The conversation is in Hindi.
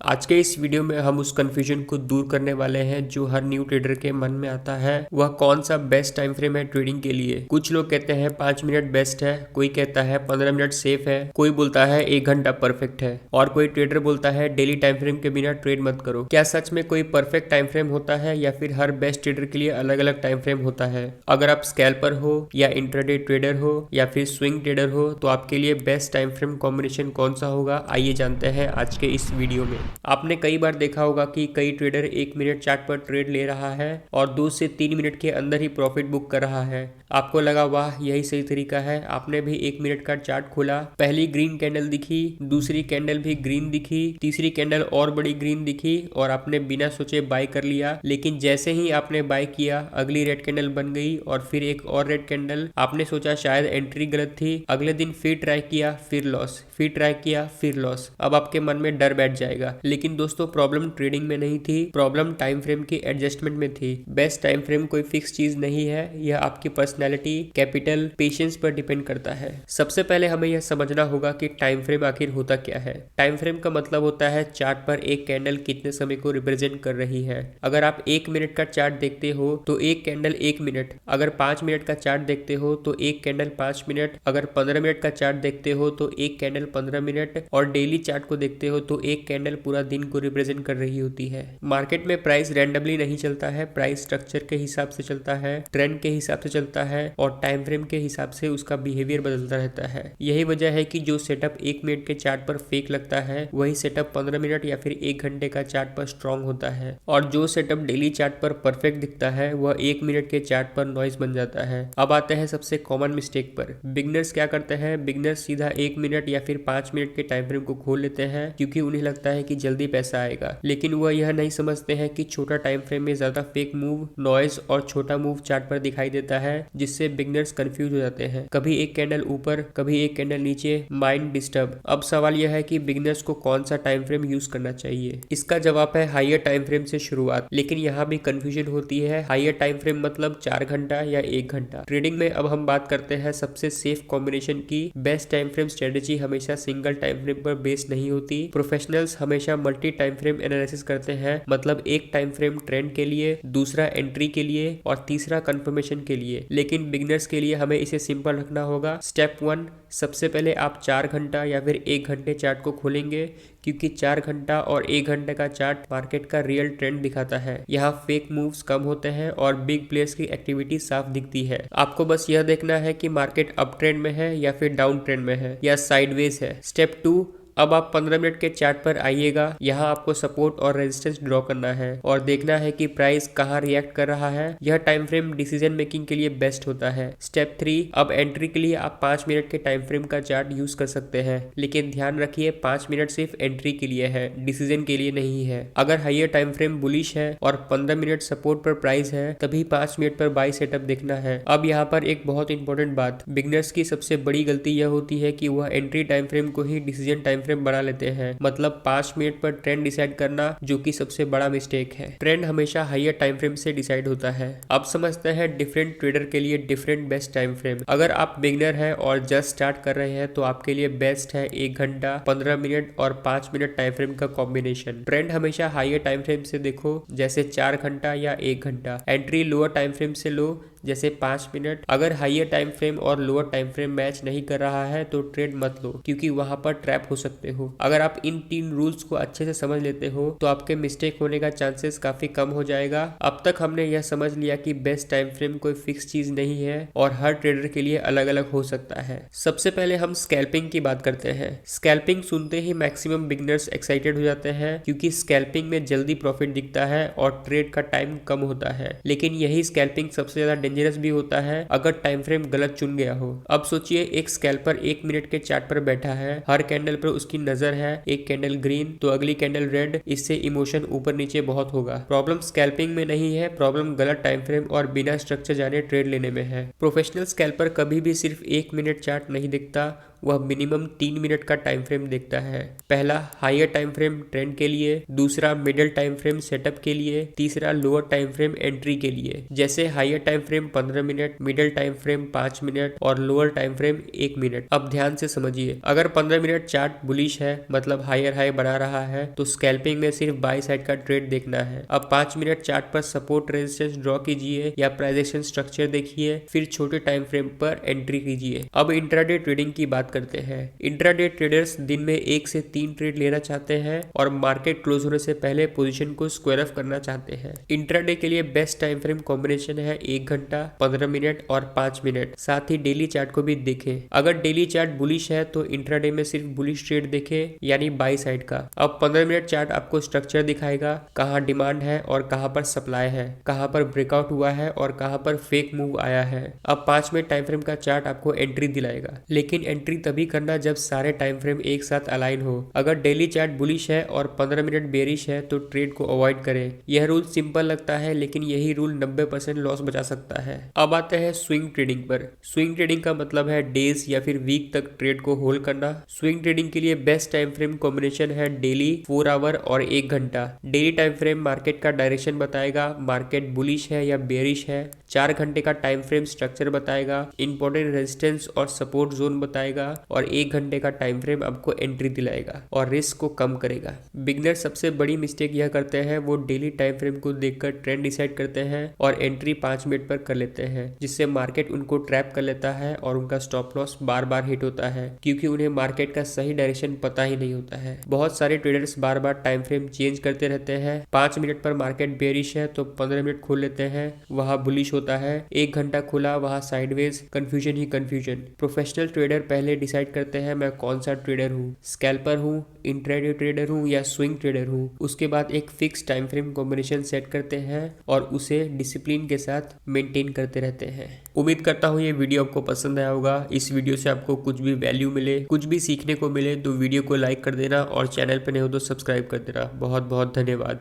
आज के इस वीडियो में हम उस कंफ्यूजन को दूर करने वाले हैं जो हर न्यू ट्रेडर के मन में आता है। वह कौन सा बेस्ट टाइम फ्रेम है ट्रेडिंग के लिए। कुछ लोग कहते हैं 5 मिनट बेस्ट है, कोई कहता है 15 मिनट सेफ है, कोई बोलता है 1 घंटा परफेक्ट है और कोई ट्रेडर बोलता है डेली टाइम फ्रेम के बिना ट्रेड मत करो। क्या सच में कोई परफेक्ट टाइम फ्रेम होता है या फिर हर बेस्ट ट्रेडर के लिए अलग अलग टाइम फ्रेम होता है? अगर आप स्कैल्पर हो या इंट्राडे ट्रेडर हो या फिर स्विंग ट्रेडर हो तो आपके लिए बेस्ट टाइम फ्रेम कॉम्बिनेशन कौन सा होगा, आइए जानते हैं आज के इस वीडियो में। आपने कई बार देखा होगा कि कई ट्रेडर 1 मिनट चार्ट पर ट्रेड ले रहा है और 2 से 3 मिनट के अंदर ही प्रॉफिट बुक कर रहा है। आपको लगा वाह यही सही तरीका है। आपने भी 1 मिनट का चार्ट खोला, पहली ग्रीन कैंडल दिखी, दूसरी कैंडल भी ग्रीन दिखी, तीसरी कैंडल और बड़ी ग्रीन दिखी और आपने बिना सोचे बाय कर लिया। लेकिन जैसे ही आपने बाय किया अगली रेड कैंडल बन गई और फिर एक और रेड कैंडल। आपने सोचा शायद एंट्री गलत थी, अगले दिन फिर ट्राई किया, फिर लॉस, फिर ट्राई किया, फिर लॉस। अब आपके मन में डर बैठ जाएगा। लेकिन दोस्तों प्रॉब्लम ट्रेडिंग में नहीं थी, प्रॉब्लम टाइम फ्रेम की एडजस्टमेंट में थी। बेस्ट टाइम फ्रेम कोई फिक्स चीज नहीं है, यह आपकी पर्सनैलिटी, कैपिटल, पेशेंस पर डिपेंड करता है। सबसे पहले हमें यह समझना होगा कि टाइम फ्रेम आखिर होता क्या है। टाइम फ्रेम का मतलब होता है चार्ट पर एक कैंडल कितने समय को रिप्रेजेंट कर रही है। अगर आप 1 मिनट का चार्ट देखते हो तो एक कैंडल 1 मिनट, अगर 5 मिनट का चार्ट देखते हो तो एक कैंडल 5 मिनट, अगर 15 मिनट का चार्ट देखते हो तो एक कैंडल 15 मिनट और डेली चार्ट को देखते हो तो एक कैंडल पूरा दिन को रिप्रेजेंट कर रही होती है। मार्केट में प्राइस रैंडमली नहीं चलता है, प्राइस स्ट्रक्चर के हिसाब से चलता है, ट्रेंड के हिसाब से चलता है और टाइम फ्रेम के हिसाब से उसका बिहेवियर बदलता रहता है। यही वजह है कि जो सेटअप 1 मिनट के चार्ट पर फेक लगता है वही सेटअप 15 मिनट या फिर 1 घंटे का चार्ट पर स्ट्रॉन्ग होता है और जो सेटअप डेली चार्ट पर परफेक्ट दिखता है वह 1 मिनट के चार्ट पर नॉइज बन जाता है। अब आते हैं सबसे कॉमन मिस्टेक पर। बिगनर्स क्या करते हैं, बिगनर्स सीधा 1 मिनट या फिर 5 मिनट के टाइम फ्रेम को खोल लेते हैं क्योंकि उन्हें लगता है कि जल्दी पैसा आएगा। लेकिन वह यह नहीं समझते हैं कि छोटा टाइम फ्रेम में ज्यादा फेक मूव, नॉइज और छोटा मूव चार्ट पर दिखाई देता है जिससे बिगनर्स कंफ्यूज हो जाते हैं। कभी एक कैंडल ऊपर, कभी एक कैंडल नीचे, माइंड डिस्टर्ब। अब सवाल यह है कि बिगनर्स को कौन सा टाइम फ्रेम यूज करना चाहिए। इसका जवाब है हाइयर टाइम फ्रेम से शुरुआत। लेकिन यहाँ भी कंफ्यूजन होती है। हाइयर टाइम फ्रेम मतलब 4 घंटा या 1 घंटा। ट्रेडिंग में अब हम बात करते हैं सबसे सेफ कॉम्बिनेशन की। बेस्ट टाइम फ्रेम स्ट्रेटेजी हमेशा सिंगल टाइम फ्रेम पर बेस्ड नहीं होती। प्रोफेशनल्स हमेशा मल्टी टाइम फ्रेम एनालिसिस करते हैं, मतलब एक टाइम फ्रेम ट्रेंड के लिए, दूसरा एंट्री के लिए और तीसरा कंफर्मेशन के लिए। लेकिन बिगनर्स के लिए हमें इसे सिंपल रखना होगा। स्टेप 1, सबसे पहले आप 4 घंटा या फिर 1 घंटे चार्ट को खोलेंगे क्योंकि 4 घंटा और 1 घंटे का चार्ट मार्केट का रियल ट्रेंड दिखाता है। यहाँ फेक मूव्स कम होते हैं और बिग प्लेयर्स की एक्टिविटी साफ दिखती है। आपको बस यह देखना है कि मार्केट अप ट्रेंड में है या फिर डाउन ट्रेंड में है या साइडवेज है। स्टेप 2, अब आप 15 मिनट के चार्ट पर आइएगा। यहाँ आपको सपोर्ट और रेजिस्टेंस ड्रॉ करना है और देखना है कि प्राइस कहाँ रिएक्ट कर रहा है। यह टाइम फ्रेम डिसीजन मेकिंग के लिए बेस्ट होता है। स्टेप 3, अब एंट्री के लिए आप 5 मिनट के टाइम फ्रेम का चार्ट यूज कर सकते हैं, लेकिन ध्यान रखिए 5 मिनट सिर्फ एंट्री के लिए है, डिसीजन के लिए नहीं है। अगर हाइयर टाइम फ्रेम बुलिश है और 15 मिनट सपोर्ट पर प्राइस है तभी 5 मिनट पर बाई सेटअप देखना है। अब यहाँ पर एक बहुत इंपॉर्टेंट बात, बिगनर्स की सबसे बड़ी गलती यह होती है कि वह एंट्री टाइम फ्रेम को ही डिसीजन टाइम बना लेते हैं, मतलब 5 मिनट पर ट्रेंड डिसाइड करना, जो कि सबसे बड़ा मिस्टेक है। ट्रेंड हमेशा हाइयर टाइम फ्रेम से डिसाइड होता है। अब समझते हैं डिफरेंट ट्रेडर के लिए डिफरेंट बेस्ट टाइम फ्रेम। अगर आप बिगनर हैं और जस्ट स्टार्ट कर रहे हैं तो आपके लिए बेस्ट है 1 घंटा, 15 मिनट और 5 मिनट टाइम फ्रेम का कॉम्बिनेशन। ट्रेंड हमेशा हाइयर टाइम फ्रेम से देखो, जैसे 4 घंटा या 1 घंटा। एंट्री लोअर टाइम फ्रेम से लो, जैसे 5 मिनट। अगर हाइयर टाइम फ्रेम और लोअर टाइम फ्रेम मैच नहीं कर रहा है तो ट्रेड मत लो क्योंकि वहां पर ट्रैप हो सकते हो। अगर आप इन 3 रूल्स को अच्छे से समझ लेते हो तो आपके मिस्टेक होने का चांसेस काफी कम हो जाएगा। अब तक हमने यह समझ लिया कि बेस्ट टाइम फ्रेम कोई फिक्स चीज नहीं है और हर ट्रेडर के लिए अलग अलग हो सकता है। सबसे पहले हम स्कैल्पिंग की बात करते हैं। स्कैल्पिंग सुनते ही मैक्सिमम बिगनर्स एक्साइटेड हो जाते हैं क्योंकि स्कैल्पिंग में जल्दी प्रॉफिट दिखता है और ट्रेड का टाइम कम होता है। लेकिन यही स्कैल्पिंग सबसे ज्यादा डेंजरस भी होता है अगर टाइम फ्रेम गलत चुन गया हो। अब सोचिए एक स्कैल्पर 1 मिनट के चार्ट पर बैठा है, हर कैंडल पर उसकी नजर है। एक कैंडल ग्रीन तो अगली कैंडल रेड, इससे इमोशन ऊपर नीचे बहुत होगा। प्रॉब्लम स्कैल्पिंग में नहीं है, प्रॉब्लम गलत टाइम फ्रेम और बिना स्ट्रक्चर जाने ट्रेड लेने में है। प्रोफेशनल स्कैल्पर कभी भी सिर्फ 1 मिनट चार्ट नहीं देखता, वह मिनिमम 3 मिनट का टाइम फ्रेम देखता है। पहला हायर टाइम फ्रेम ट्रेंड के लिए, दूसरा मिडिल टाइम फ्रेम सेटअप के लिए, तीसरा लोअर टाइम फ्रेम एंट्री के लिए। जैसे higher time frame 15 minute, middle time frame 5 minute और लोअर टाइम फ्रेम 1 मिनट। अब ध्यान से समझिए, अगर 15 मिनट चार्ट बुलिश है मतलब हायर हाई बना रहा है तो स्कैल्पिंग में सिर्फ बाई साइड का ट्रेड देखना है। अब 5 मिनट चार्ट पर सपोर्ट रेजिस्टेंस ड्रॉ कीजिए या प्राइस एक्शन स्ट्रक्चर देखिए, फिर छोटे टाइम फ्रेम पर एंट्री कीजिए। अब इंट्राडे ट्रेडिंग की बात करते हैं। इंट्राडे ट्रेडर्स दिन में 1 से 3 ट्रेड लेना चाहते हैं और मार्केट क्लोज होने से पहले पोजीशन को स्क्वायर ऑफ करना चाहते हैं। इंट्राडे के लिए बेस्ट टाइम फ्रेम कॉम्बिनेशन है 1 घंटा, 15 मिनट और 5 मिनट। साथ ही डेली चार्ट को भी देखें। अगर डेली चार्ट बुलिश है तो इंट्राडे में सिर्फ बुलिश ट्रेड देखें, यानी बाई साइड का। अब 15 मिनट चार्ट आपको स्ट्रक्चर दिखाएगा, कहाँ डिमांड है और कहाँ पर सप्लाई है, कहाँ पर ब्रेकआउट हुआ है और कहाँ पर फेक मूव आया है। अब 5 मिनट टाइम फ्रेम का चार्ट आपको एंट्री दिलाएगा, लेकिन एंट्री तभी करना जब सारे टाइम फ्रेम एक साथ अलाइन हो। अगर डेली चार्ट बुलिश है और 15 मिनट बेरिश है तो ट्रेड को अवॉइड करें। यह रूल सिंपल लगता है लेकिन यही रूल 90% लॉस बचा सकता है। अब आते हैं स्विंग ट्रेडिंग पर। स्विंग ट्रेडिंग का मतलब है डेज या फिर वीक तक ट्रेड को होल्ड करना। स्विंग ट्रेडिंग के लिए बेस्ट टाइम फ्रेम कॉम्बिनेशन है डेली, 4 आवर और 1 घंटा। डेली टाइम फ्रेम मार्केट का डायरेक्शन बताएगा, मार्केट बुलिश है या बेरिश है। 4 घंटे का टाइम फ्रेम स्ट्रक्चर बताएगा, इंपॉर्टेंट रेजिस्टेंस और सपोर्ट जोन बताएगा और 1 घंटे का टाइम फ्रेम आपको एंट्री दिलाएगा और रिस्क को कम करेगा। बिगनर सबसे बड़ी मिस्टेक यह करते हैं, वो डेली टाइम फ्रेम को देखकर ट्रेंड डिसाइड करते हैं और एंट्री 5 मिनट पर कर लेते हैं, जिससे मार्केट उनको ट्रैप कर लेता है और उनका स्टॉप लॉस बार बार हिट होता है क्योंकि उन्हें मार्केट का सही डायरेक्शन पता ही नहीं होता है। बहुत सारे ट्रेडर्स बार बार टाइम फ्रेम चेंज करते रहते हैं। 5 मिनट पर मार्केट बेरिश है तो 15 मिनट खोल लेते हैं, वहां बुलिश होता है। 1 घंटा खुला, वहां साइडवेज, कंफ्यूजन ही कंफ्यूजन। प्रोफेशनल ट्रेडर पहले डिसाइड करते हैं मैं कौन सा ट्रेडर हूँ, स्कैल्पर हूँ, इंट्राडे ट्रेडर हूँ या स्विंग ट्रेडर हूँ। उसके बाद एक fix time frame combination set करते हैं और उसे डिसिप्लिन के साथ मेंटेन करते रहते हैं। उम्मीद करता हूँ ये वीडियो आपको पसंद आया होगा। इस वीडियो से आपको कुछ भी वैल्यू मिले, कुछ भी सीखने को मिले तो वीडियो को लाइक कर देना और चैनल पर नहीं हो तो सब्सक्राइब कर देना। बहुत बहुत धन्यवाद।